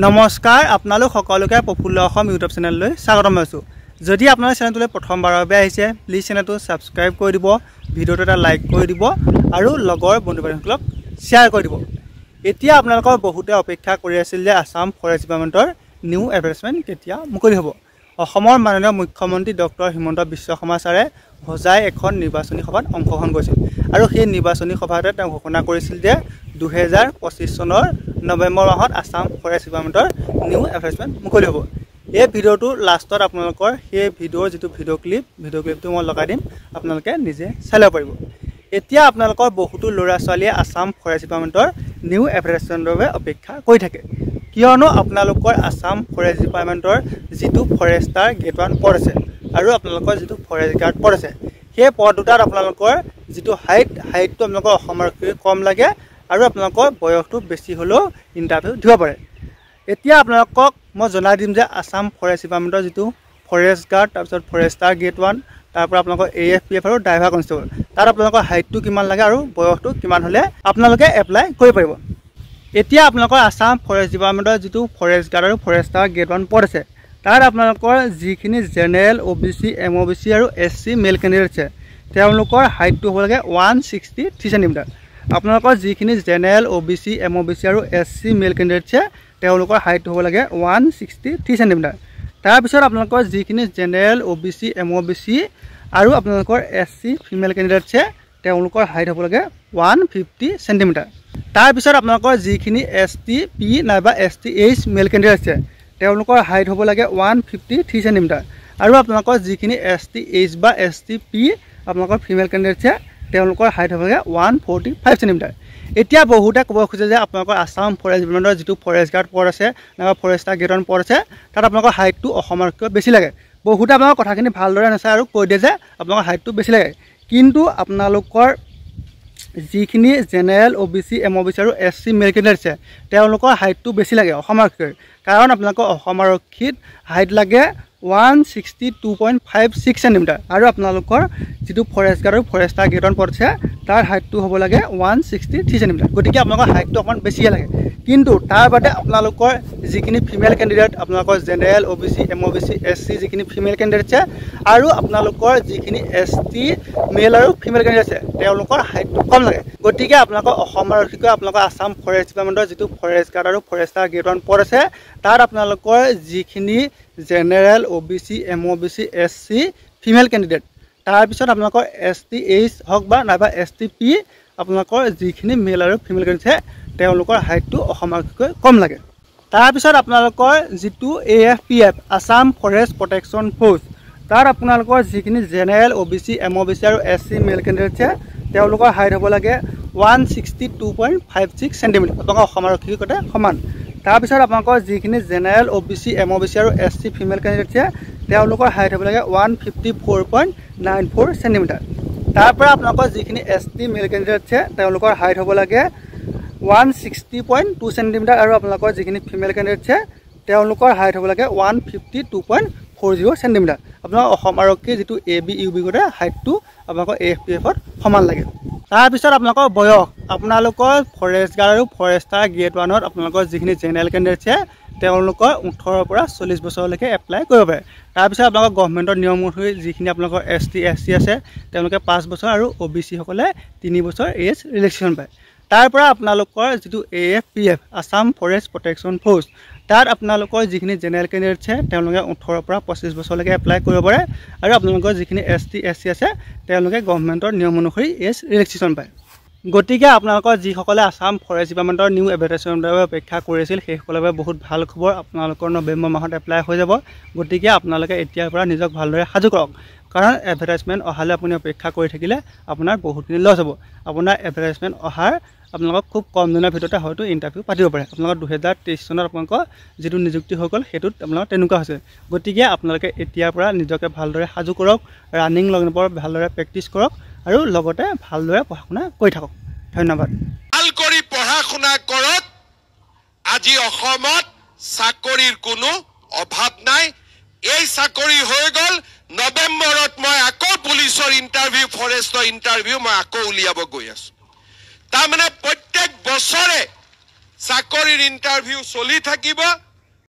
নমস্কাৰ আপোনালোক সকলোকে প্ৰফুল্ল অসম ইউটিউব চেনেললৈ স্বাগতম জনাইছোঁ। যদি আপোনাৰ চেনেলটোলৈ প্ৰথমবাৰৰ বাবে আহিছে প্লিজ চেনেলটো ছাবস্ক্ৰাইব কৰি দিব, ভিডিঅ'টো এটা লাইক কৰি দিব আৰু লগৰ বন্ধু বান্ধৱীসকলক শ্বেয়াৰ কৰি দিব। এতিয়া আপোনালোকৰ বহুতে অপেক্ষা কৰি আছিল যে আসাম ফৰেষ্ট ডিপাৰ্টমেণ্টৰ নিউ এডভাৰটাইজমেণ্ট কেতিয়া মুকলি হ'ব। অসমৰ মাননীয় মুখ্যমন্ত্ৰী ডক্টৰ হিমন্ত বিশ্ব শৰ্মা ছাৰে হোজাই এখন নিৰ্বাচনী সভাত অংশগ্ৰহণ কৰিছিল আৰু সেই নিৰ্বাচনী সভাতে তেওঁ ঘোষণা কৰিছিল যে 2025 চনৰ নৱেম্বৰ মাহত আসাম ফৰেষ্ট ডিপাৰ্টমেণ্টৰ নিউ এডভাৰটাইজমেণ্ট মুকলি হ'ব। এই ভিডিঅ'টো লাষ্টত আপোনালোকৰ সেই ভিডিঅ'ৰ যিটো ভিডিঅ' ক্লিপটো মই লগাই দিম, আপোনালোকে নিজে চাই ল'ব পাৰিব। এতিয়া আপোনালোকৰ বহুতো ল'ৰা ছোৱালীয়ে আসাম ফৰেষ্ট ডিপাৰ্টমেণ্টৰ নিউ এডভাৰটাইজমেণ্টৰ বাবে অপেক্ষা কৰি থাকে, কিয়নো আপোনালোকৰ আসাম ফৰেষ্ট ডিপাৰ্টমেণ্টৰ যিটো ফৰেষ্টাৰ গ্ৰেড 1 পদ আছে আৰু আপোনালোকৰ যিটো ফৰেষ্ট গাৰ্ড পদ আছে, সেই পদ দুটাত আপোনালোকৰ যিটো হাইটটো আপোনালোকৰ অসমৰ কম লাগে আৰু আপোনালোকৰ বয়সটো বেছি হ'লেও ইণ্টাৰভিউ দিব পাৰে। এতিয়া আপোনালোকক মই জনাই দিম যে আসাম ফৰেষ্ট ডিপাৰ্টমেণ্টৰ যিটো ফৰেষ্ট গাৰ্ড, তাৰপিছত ফৰেষ্টাৰ গ্ৰেড 1, তাৰপৰা আপোনালোকৰ AFPF আৰু ড্ৰাইভাৰ কনষ্টেবল, তাত আপোনালোকৰ হাইটটো কিমান লাগে আৰু বয়সটো কিমান হ'লে আপোনালোকে এপ্লাই কৰিব পাৰিব। এতিয়া আপোনালোকৰ আসাম ফৰেষ্ট ডিপাৰ্টমেণ্টৰ যিটো ফৰেষ্ট গাৰ্ড আৰু ফৰেষ্টাৰ গ্ৰেড 1 পদ আছে, তাত আপোনালোকৰ যিখিনি জেনেৰেল OBC MOBC আৰু SC মেল কেণ্ডিডেট আছে, তেওঁলোকৰ হাইটটো হ'ব লাগে 163 চেণ্টিমিটাৰ। আপোনালোকৰ যিখিনি জেনেৰেল OBC MOBC আৰু SC মেল কেণ্ডিডেট আছে, তেওঁলোকৰ হাইটটো হ'ব লাগে 163 চেণ্টিমিটাৰ। তাৰপিছত আপোনালোকৰ যিখিনি জেনেৰেল OBC MOBC আৰু আপোনালোকৰ SC ফিমেল কেণ্ডিডেট আছে, তেওঁলোকৰ হাইট হ'ব লাগে 150 চেণ্টিমিটাৰ। তাৰপিছত আপোনালোকৰ যিখিনি ST P নাইবা ST H মেল কেণ্ডিডেট আছে, তেওঁলোকৰ হাইট হ'ব লাগে 153 চেণ্টিমিটাৰ। আৰু আপোনালোকৰ যিখিনি ST H বা ST P আপোনালোকৰ ফিমেল কেণ্ডিডেট আছে, তেওঁলোকৰ হাইট হ'ব লাগে 145 চেণ্টিমিটাৰ। এতিয়া বহুতে ক'ব খোজে যে আপোনালোকৰ আসাম ফৰেষ্ট ডিপাৰ্টমেণ্টৰ যিটো ফৰেষ্ট গাৰ্ড পদ আছে নাইবা ফৰেষ্টাৰ গ্ৰেড 1 পদ আছে, তাত আপোনালোকৰ হাইটটো অসমতকৈ বেছি লাগে। বহুতে আপোনালোকৰ কথাখিনি ভালদৰে নাচায় আৰু কৈ দিয়ে যে আপোনালোকৰ হাইটটো বেছি লাগে, কিন্তু আপোনালোকৰ যিখিনি জেনেৰেল OBC MOBC আৰু SC মেল কেণ্ডিডেট আছে, তেওঁলোকৰ হাইটটো বেছি লাগে অসম আৰক্ষীৰ, কাৰণ আপোনালোকৰ অসম আৰক্ষীত হাইট লাগে 162.56 চেণ্টিমিটাৰ আৰু আপোনালোকৰ যিটো ফৰেষ্ট গাৰ্ড আৰু ফৰেষ্টাৰ গ্ৰেড 1 পদ আছে, তাৰ হাইটটো হ'ব লাগে 163 চেণ্টিমিটাৰ। গতিকে আপোনালোকৰ হাইটটো অকণমান বেছিয়ে লাগে। কিন্তু তাৰ বাদে আপোনালোকৰ যিখিনি ফিমেল কেণ্ডিডেট, আপোনালোকৰ জেনেৰেল OBC MOBC SC যিখিনি ফিমেল কেণ্ডিডেট আছে আৰু আপোনালোকৰ যিখিনি ST মেল আৰু ফিমেল কেণ্ডিডেট আছে, তেওঁলোকৰ হাইটটো কম লাগে। গতিকে আপোনালোকৰ অসম আৰক্ষীকৈ আপোনালোকৰ আসাম ফৰেষ্ট ডিপাৰ্টমেণ্টৰ যিটো ফৰেষ্ট গাৰ্ড আৰু ফৰেষ্টাৰ গ্ৰেড 1 পদ আছে, তাত আপোনালোকৰ যিখিনি general OBC MOBC SC female candidate, তাৰপিছত আপোনালোকৰ ST H হওক বা নাইবা ST P আপোনালোকৰ যিখিনি মেল আৰু ফিমেল কেণ্ডিডেট আছে, তেওঁলোকৰ হাইটটো অসম আৰক্ষীকৈ কম লাগে। তাৰপিছত আপোনালোকৰ যিটো AFPF Assam forest protection force, তাত আপোনালোকৰ যিখিনি জেনেৰেল OBC MOBC আৰু SC মেল কেণ্ডিডেট আছে, তেওঁলোকৰ হাইট হ'ব লাগে 162.56 চেণ্টিমিটাৰ, আপোনালোকৰ অসম আৰক্ষীৰ সৈতে সমান। তাৰপিছত আপোনালোকৰ যিখিনি জেনেৰেল OBC MOBC আৰু SC ফিমেল কেণ্ডিডেট আছে, তেওঁলোকৰ হাইট হ'ব লাগে 154.94 চেণ্টিমিটাৰ। তাৰপৰা আপোনালোকৰ যিখিনি ST মেল কেণ্ডিডেট আছে, তেওঁলোকৰ হাইট হ'ব লাগে 160.2 চেণ্টিমিটাৰ আৰু আপোনালোকৰ যিখিনি ফিমেল কেণ্ডিডেট আছে, তেওঁলোকৰ হাইট হ'ব লাগে 152.40 চেণ্টিমিটাৰ। আপোনালোকৰ অসম আৰক্ষীৰ যিটো AB UB গতে হাইটটো আপোনালোকৰ AFPFত সমান লাগে। তাৰপিছত আপোনালোকৰ বয়স, আপোনালোকৰ ফৰেষ্ট গাৰ্ড আৰু ফৰেষ্টাৰ গ্ৰেড 1ত আপোনালোকৰ যিখিনি জেনেৰেল কেণ্ডিডেট আছে, তেওঁলোকৰ 18ৰ পৰা 40 বছৰলৈকে এপ্লাই কৰিব পাৰে। তাৰপিছত আপোনালোকৰ গভৰ্ণমেণ্টৰ নিয়ম অনুসৰি যিখিনি আপোনালোকৰ ST SC আছে, তেওঁলোকে 5 বছৰ আৰু OBC সকলে 3 বছৰ এজ ৰিলেক্সেশ্যন পায়। তাৰ পৰা আপোনালোকৰ যিটো AFPF Assam forest protection force, তাত আপোনালোকৰ যিখিনি জেনেৰেল কেণ্ডিডেট আছে, তেওঁলোকে 18ৰ পৰা 25 বছৰলৈকে এপ্লাই কৰিব পাৰে আৰু আপোনালোকৰ যিখিনি ST SC আছে, তেওঁলোকে গভৰ্ণমেণ্টৰ নিয়ম অনুসৰি এজ ৰিলেক্সেশ্যন পায়। গতিকে আপোনালোকৰ যিসকলে আসাম ফৰেষ্ট ডিপাৰ্টমেণ্টৰ নিউ এডভাৰটাইজমেণ্টৰ বাবে অপেক্ষা কৰিছিল, সেইসকলৰ বাবে বহুত ভাল খবৰ, আপোনালোকৰ নৱেম্বৰ মাহত এপ্লাই হৈ যাব। গতিকে আপোনালোকে এতিয়াৰ পৰা নিজক ভালদৰে সাজু কৰক, কাৰণ এডভাৰটাইজমেণ্ট অহালৈ আপুনি অপেক্ষা কৰি থাকিলে আপোনাৰ বহুতখিনি লছ হ'ব। আপোনাৰ এডভাৰটাইজমেণ্ট অহাৰ আপোনালোকক খুব কম দিনৰ ভিতৰতে হয়তো ইণ্টাৰভিউ পাতিব পাৰে। আপোনালোকৰ 2023 চনত আপোনালোকৰ যিটো নিযুক্তি হৈ গ'ল, সেইটোত আপোনালোকৰ তেনেকুৱা হৈছে। গতিকে আপোনালোকে এতিয়াৰ পৰা নিজকে ভালদৰে সাজু কৰক, ৰানিং লগৰ ভালদৰে প্ৰেক্টিছ কৰক আৰু লগতে ভালদৰে পঢ়া শুনা কৰি থাকক। ধন্যবাদ। ভাল কৰি পঢ়া শুনা কৰক। আজি অসমত চাকৰিৰ কোনো অভাৱ নাই। এই চাকৰি হৈ গ'ল, নৱেম্বৰত মই আকৌ পুলিচৰ ইণ্টাৰভিউ, ফৰেষ্টৰ ইণ্টাৰভিউ মই আকৌ উলিয়াব গৈ আছোঁ। তাৰমানে প্ৰত্যেক বছৰে চাকৰিৰ ইণ্টাৰভিউ চলি থাকিব